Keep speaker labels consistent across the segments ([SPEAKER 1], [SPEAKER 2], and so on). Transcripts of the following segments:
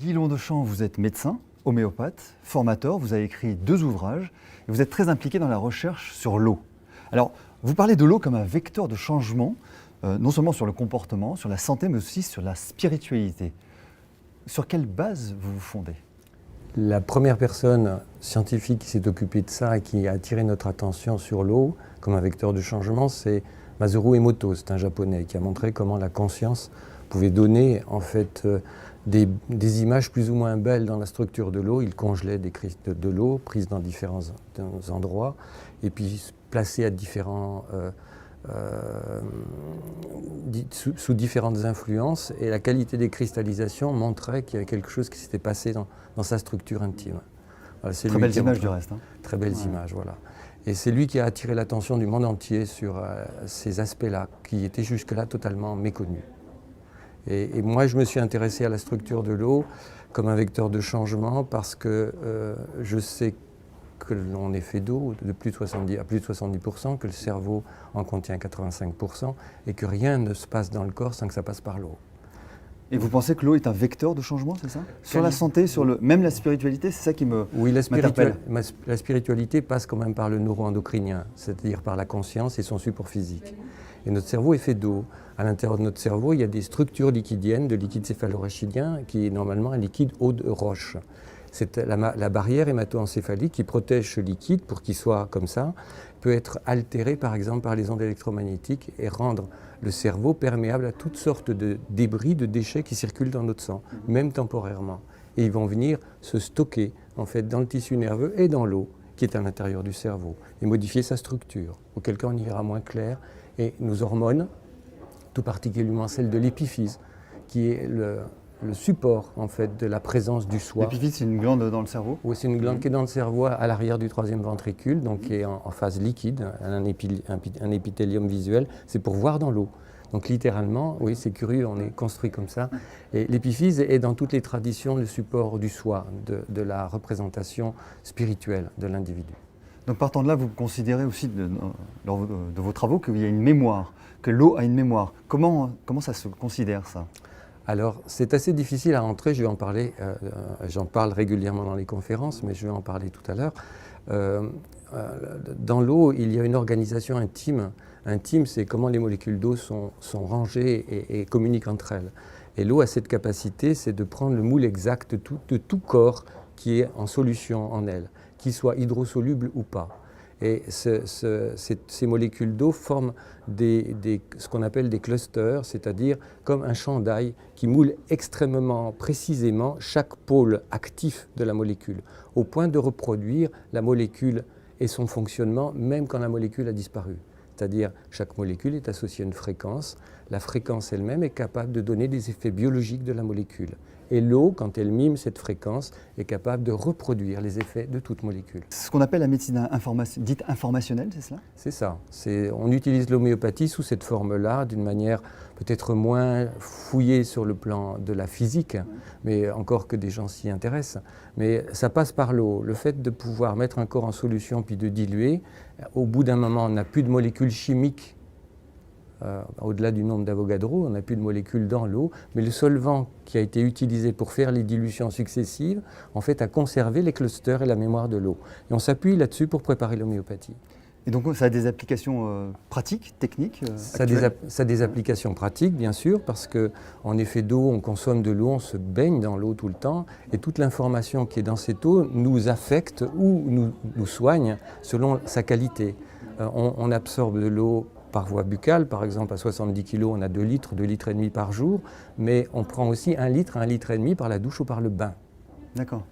[SPEAKER 1] Guy Londechamp, vous êtes médecin, homéopathe, formateur, vous avez écrit 2 ouvrages et vous êtes très impliqué dans la recherche sur l'eau. Alors, vous parlez de l'eau comme un vecteur de changement, non seulement sur le comportement, sur la santé, mais aussi sur la spiritualité. Sur quelle base vous vous fondez ?
[SPEAKER 2] La première personne scientifique qui s'est occupée de ça et qui a attiré notre attention sur l'eau comme un vecteur de changement, c'est Masaru Emoto, c'est un japonais qui a montré comment la conscience pouvait donner en fait des images plus ou moins belles dans la structure de l'eau. Il congelait des cristaux de l'eau prises dans différents endroits et puis placées à différents sous différentes influences, et la qualité des cristallisations montrait qu'il y avait quelque chose qui s'était passé dans sa structure intime. Voilà, c'est
[SPEAKER 1] très belles images du reste. Hein.
[SPEAKER 2] Très belles images, voilà. Et c'est lui qui a attiré l'attention du monde entier sur ces aspects-là, qui étaient jusque-là totalement méconnus. Et moi, je me suis intéressé à la structure de l'eau comme un vecteur de changement parce que je sais que l'on est fait d'eau à plus de 70%, que le cerveau en contient 85% et que rien ne se passe dans le corps sans que ça passe par l'eau.
[SPEAKER 1] Et vous pensez que l'eau est un vecteur de changement, c'est ça ? Sur la santé, même la spiritualité, c'est ça qui m'interpelle.
[SPEAKER 2] La spiritualité passe quand même par le neuro-endocrinien, c'est-à-dire par la conscience et son support physique. Et notre cerveau est fait d'eau. À l'intérieur de notre cerveau, il y a des structures liquidiennes, de liquide céphalorachidien, qui est normalement un liquide eau de roche. C'est la barrière hémato-encéphalique qui protège ce liquide pour qu'il soit comme ça, peut être altérée par exemple par les ondes électromagnétiques et rendre le cerveau perméable à toutes sortes de débris, de déchets qui circulent dans notre sang, même temporairement. Et ils vont venir se stocker en fait dans le tissu nerveux et dans l'eau qui est à l'intérieur du cerveau et modifier sa structure, auquel cas on y verra moins clair. Et nos hormones, tout particulièrement celle de l'épiphyse, qui est le support en fait de la présence du soi.
[SPEAKER 1] L'épiphyse, c'est une glande dans le cerveau ?
[SPEAKER 2] Oui, c'est une glande qui est dans le cerveau à l'arrière du 3e ventricule, donc qui est en phase liquide, un épithélium visuel, c'est pour voir dans l'eau. Donc littéralement, oui, c'est curieux, on est construit comme ça. Et l'épiphyse est dans toutes les traditions le support du soi, de la représentation spirituelle de l'individu.
[SPEAKER 1] Donc partant de là, vous considérez aussi, lors de vos travaux, qu'il y a une mémoire, que l'eau a une mémoire. Comment ça se considère, ça ?
[SPEAKER 2] Alors, c'est assez difficile à entrer, je vais en parler, j'en parle régulièrement dans les conférences, mais je vais en parler tout à l'heure. Dans l'eau, il y a une organisation intime. Intime, c'est comment les molécules d'eau sont rangées et communiquent entre elles. Et l'eau a cette capacité, c'est de prendre le moule exact de tout corps qui est en solution en elle, qu'il soit hydrosoluble ou pas. Et ces molécules d'eau forment ce qu'on appelle des clusters, c'est-à-dire comme un chandail qui moule extrêmement précisément chaque pôle actif de la molécule, au point de reproduire la molécule et son fonctionnement, même quand la molécule a disparu. C'est-à-dire chaque molécule est associée à une fréquence. La fréquence elle-même est capable de donner des effets biologiques de la molécule. Et l'eau, quand elle mime cette fréquence, est capable de reproduire les effets de toute molécule.
[SPEAKER 1] C'est ce qu'on appelle la médecine dite informationnelle, c'est cela ?
[SPEAKER 2] C'est ça. On utilise l'homéopathie sous cette forme-là, d'une manière peut-être moins fouillée sur le plan de la physique, mais encore que des gens s'y intéressent. Mais ça passe par l'eau. Le fait de pouvoir mettre un corps en solution puis de diluer, au bout d'un moment, on n'a plus de molécules chimiques. Au-delà du nombre d'Avogadro, on n'a plus de molécules dans l'eau, mais le solvant qui a été utilisé pour faire les dilutions successives, en fait, a conservé les clusters et la mémoire de l'eau. Et on s'appuie là-dessus pour préparer l'homéopathie.
[SPEAKER 1] Et donc ça a des applications pratiques, techniques
[SPEAKER 2] ça a des applications pratiques, bien sûr, parce qu'en effet d'eau, on consomme de l'eau, on se baigne dans l'eau tout le temps, et toute l'information qui est dans cette eau nous affecte ou nous soigne selon sa qualité. On absorbe de l'eau par voie buccale, par exemple à 70 kg, on a 2 litres et demi par jour, mais on prend aussi 1 litre, 1 litre et demi par la douche ou par le bain.
[SPEAKER 1] D'accord.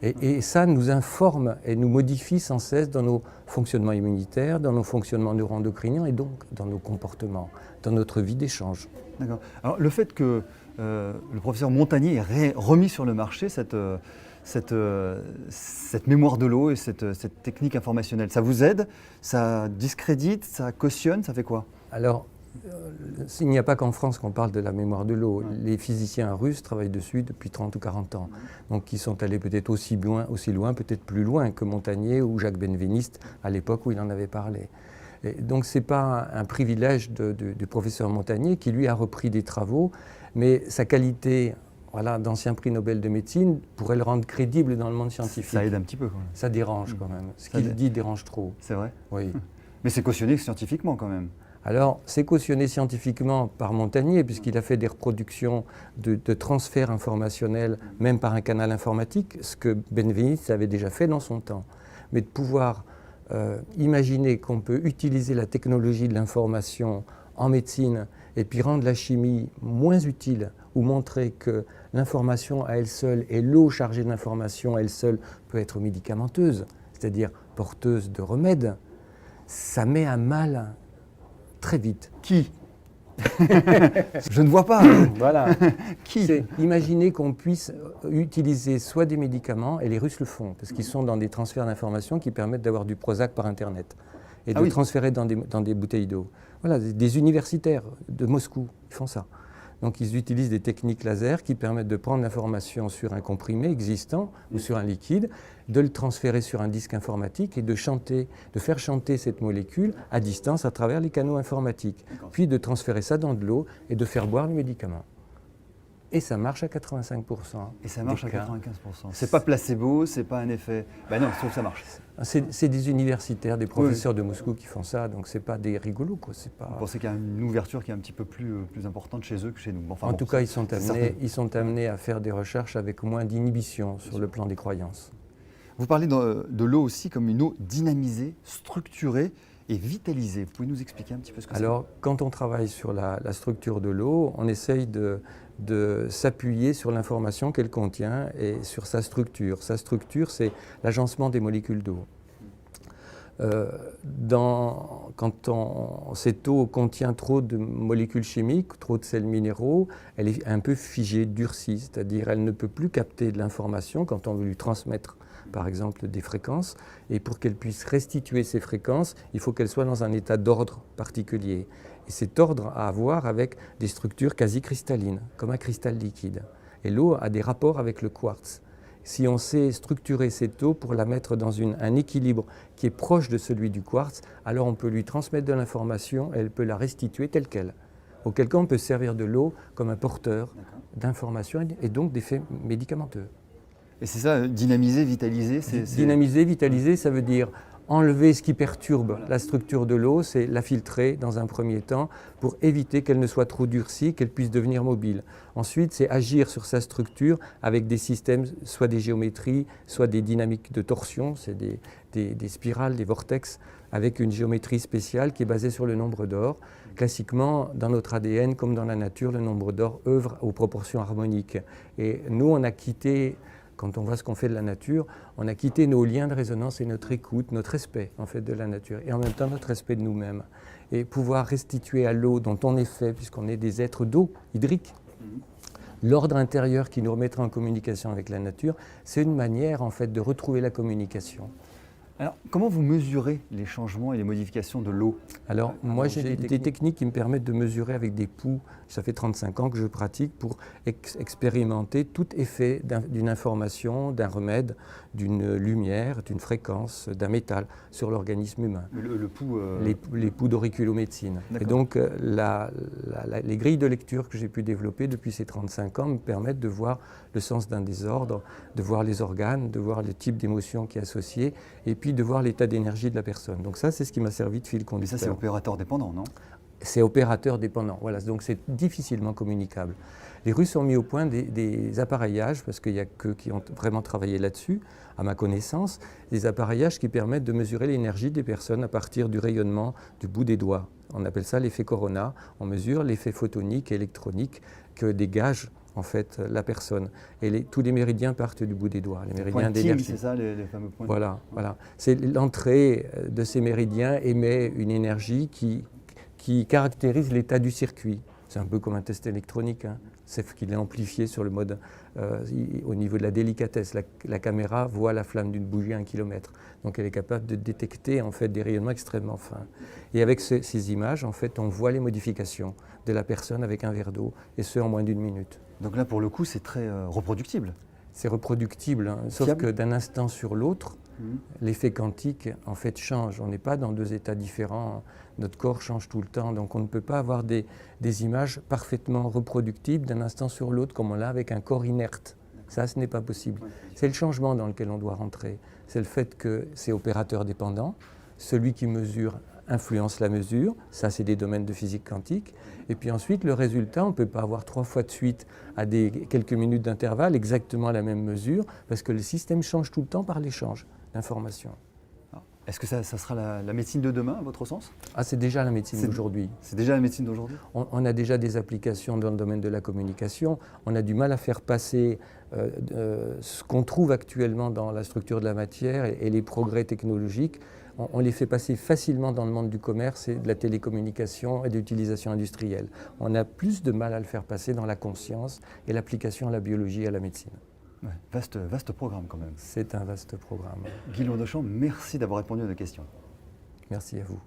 [SPEAKER 2] Et ça nous informe et nous modifie sans cesse dans nos fonctionnements immunitaires, dans nos fonctionnements neuro-endocriniens et donc dans nos comportements, dans notre vie d'échange.
[SPEAKER 1] D'accord. Alors le fait que le professeur Montagnier ait remis sur le marché cette mémoire de l'eau et cette technique informationnelle, ça vous aide, ça discrédite, ça cautionne, ça fait quoi ?
[SPEAKER 2] Alors, il n'y a pas qu'en France qu'on parle de la mémoire de l'eau. Les physiciens russes travaillent dessus depuis 30 ou 40 ans. Donc ils sont allés peut-être aussi loin, peut-être plus loin que Montagnier ou Jacques Benveniste à l'époque où il en avait parlé. Et donc ce n'est pas un privilège du professeur Montagnier qui lui a repris des travaux, mais sa qualité voilà, d'anciens prix Nobel de médecine pourraient le rendre crédible dans le monde scientifique.
[SPEAKER 1] Ça aide un petit peu quand même.
[SPEAKER 2] Ça dérange quand même. Ce
[SPEAKER 1] Ça
[SPEAKER 2] qu'il
[SPEAKER 1] dé-
[SPEAKER 2] dit dérange trop.
[SPEAKER 1] C'est vrai.
[SPEAKER 2] Oui.
[SPEAKER 1] Mais c'est cautionné scientifiquement quand même.
[SPEAKER 2] Alors, c'est cautionné scientifiquement par Montagnier, puisqu'il a fait des reproductions de transferts informationnels, même par un canal informatique, ce que Benveniste avait déjà fait dans son temps. Mais de pouvoir imaginer qu'on peut utiliser la technologie de l'information en médecine et puis rendre la chimie moins utile ou montrer que l'information à elle seule et l'eau chargée d'information à elle seule peut être médicamenteuse, c'est-à-dire porteuse de remèdes, ça met à mal très vite.
[SPEAKER 1] Qui Je ne vois pas.
[SPEAKER 2] Voilà.
[SPEAKER 1] Qui
[SPEAKER 2] C'est imaginer qu'on puisse utiliser soit des médicaments, et les Russes le font, parce qu'ils sont dans des transferts d'informations qui permettent d'avoir du Prozac par Internet et de
[SPEAKER 1] oui.
[SPEAKER 2] transférer dans des bouteilles d'eau. Voilà, des universitaires de Moscou, ils font ça. Donc ils utilisent des techniques laser qui permettent de prendre l'information sur un comprimé existant ou sur un liquide, de le transférer sur un disque informatique et de faire chanter cette molécule à distance à travers les canaux informatiques, puis de transférer ça dans de l'eau et de faire boire le médicament. Et ça marche à 85%.
[SPEAKER 1] Et ça marche
[SPEAKER 2] des
[SPEAKER 1] à
[SPEAKER 2] cas.
[SPEAKER 1] 95%. C'est pas placebo, c'est pas un effet. Ben non, sauf que ça marche.
[SPEAKER 2] C'est des universitaires, des professeurs de Moscou qui font ça, donc c'est pas des rigolos, quoi. C'est pas...
[SPEAKER 1] Vous pensez qu'il y a une ouverture qui est un petit peu plus importante chez eux que chez nous. Enfin,
[SPEAKER 2] En
[SPEAKER 1] bon,
[SPEAKER 2] tout cas, ils sont
[SPEAKER 1] certain.
[SPEAKER 2] amenés à faire des recherches avec moins d'inhibition sur le plan des croyances.
[SPEAKER 1] Vous parlez de l'eau aussi comme une eau dynamisée, structurée et vitalisée. Vous pouvez nous expliquer un petit peu ce que c'est?
[SPEAKER 2] Alors, quand on travaille sur la structure de l'eau, on essaye de s'appuyer sur l'information qu'elle contient et sur sa structure. Sa structure, c'est l'agencement des molécules d'eau. Cette eau contient trop de molécules chimiques, trop de sels minéraux, elle est un peu figée, durcie, c'est-à-dire elle ne peut plus capter de l'information quand on veut lui transmettre par exemple des fréquences, et pour qu'elle puisse restituer ces fréquences, il faut qu'elle soit dans un état d'ordre particulier. Et cet ordre a à voir avec des structures quasi cristallines, comme un cristal liquide. Et l'eau a des rapports avec le quartz. Si on sait structurer cette eau pour la mettre dans un équilibre qui est proche de celui du quartz, alors on peut lui transmettre de l'information et elle peut la restituer telle qu'elle. Auquel cas on peut servir de l'eau comme un porteur d'informations et donc d'effets médicamenteux.
[SPEAKER 1] Et c'est ça, dynamiser, vitaliser,
[SPEAKER 2] Dynamiser, vitaliser, ça veut dire enlever ce qui perturbe la structure de l'eau, c'est la filtrer dans un premier temps pour éviter qu'elle ne soit trop durcie, qu'elle puisse devenir mobile. Ensuite, c'est agir sur sa structure avec des systèmes, soit des géométries, soit des dynamiques de torsion, c'est des spirales, des vortex, avec une géométrie spéciale qui est basée sur le nombre d'or. Classiquement, dans notre ADN, comme dans la nature, le nombre d'or œuvre aux proportions harmoniques. Et nous, on a quitté... Quand on voit ce qu'on fait de la nature, on a quitté nos liens de résonance et notre écoute, notre respect en fait de la nature, et en même temps notre respect de nous-mêmes. Et pouvoir restituer à l'eau dont on est fait, puisqu'on est des êtres d'eau, hydriques, l'ordre intérieur qui nous remettra en communication avec la nature, c'est une manière en fait de retrouver la communication.
[SPEAKER 1] Alors, comment vous mesurez les changements et les modifications de l'eau?
[SPEAKER 2] Alors, moi, j'ai des techniques qui me permettent de mesurer avec des poux. Ça fait 35 ans que je pratique pour expérimenter tout effet d'une information, d'un remède, d'une lumière, d'une fréquence, d'un métal sur l'organisme humain.
[SPEAKER 1] Le pouls
[SPEAKER 2] Les poux d'auriculomédecine. Et donc, les grilles de lecture que j'ai pu développer depuis ces 35 ans me permettent de voir le sens d'un désordre, de voir les organes, de voir le type d'émotion qui est associé, et puis de voir l'état d'énergie de la personne. Donc ça, c'est ce qui m'a servi de fil
[SPEAKER 1] Mais
[SPEAKER 2] conducteur.
[SPEAKER 1] ça, c'est opérateur dépendant, non?
[SPEAKER 2] C'est opérateur dépendant, voilà, donc c'est difficilement communicable. Les Russes ont mis au point des appareillages, parce qu'il n'y a qu'eux qui ont vraiment travaillé là-dessus, à ma connaissance, des appareillages qui permettent de mesurer l'énergie des personnes à partir du rayonnement du bout des doigts. On appelle ça l'effet Corona. On mesure l'effet photonique et électronique que dégage en fait la personne. Et tous les méridiens partent du bout des doigts, les méridiens d'énergie.
[SPEAKER 1] C'est ça, les fameux points.
[SPEAKER 2] Voilà, voilà. C'est l'entrée de ces méridiens émet une énergie qui caractérise l'état du circuit. C'est un peu comme un test électronique, hein. C'est qu'il est amplifié sur le mode, au niveau de la délicatesse. La caméra voit la flamme d'une bougie à 1 km. Donc elle est capable de détecter en fait, des rayonnements extrêmement fins. Et avec ces images, en fait, on voit les modifications de la personne avec un verre d'eau, et ce en moins d'1 minute.
[SPEAKER 1] Donc là, pour le coup, c'est très reproductible.
[SPEAKER 2] C'est reproductible, hein, sauf
[SPEAKER 1] Fiable.
[SPEAKER 2] que d'un instant sur l'autre,
[SPEAKER 1] Mhm.
[SPEAKER 2] l'effet quantique en fait change. On n'est pas dans deux états différents. Notre corps change tout le temps, donc on ne peut pas avoir des images parfaitement reproductibles d'un instant sur l'autre comme on l'a avec un corps inerte. Ça, ce n'est pas possible. C'est le changement dans lequel on doit rentrer. C'est le fait que c'est opérateur dépendant. Celui qui mesure influence la mesure. Ça, c'est des domaines de physique quantique. Et puis ensuite, le résultat, on ne peut pas avoir 3 fois de suite à quelques minutes d'intervalle exactement la même mesure parce que le système change tout le temps par l'échange d'informations.
[SPEAKER 1] Est-ce que ça sera la médecine de demain, à votre sens?
[SPEAKER 2] Ah, c'est déjà la médecine d'aujourd'hui.
[SPEAKER 1] C'est déjà la médecine d'aujourd'hui?
[SPEAKER 2] On a déjà des applications dans le domaine de la communication. On a du mal à faire passer ce qu'on trouve actuellement dans la structure de la matière et les progrès technologiques. On les fait passer facilement dans le monde du commerce et de la télécommunication et de l'utilisation industrielle. On a plus de mal à le faire passer dans la conscience et l'application à la biologie et à la médecine.
[SPEAKER 1] Ouais, vaste programme quand même.
[SPEAKER 2] C'est un vaste programme.
[SPEAKER 1] Guy Lourdechamp, merci d'avoir répondu à nos questions.
[SPEAKER 2] Merci à vous.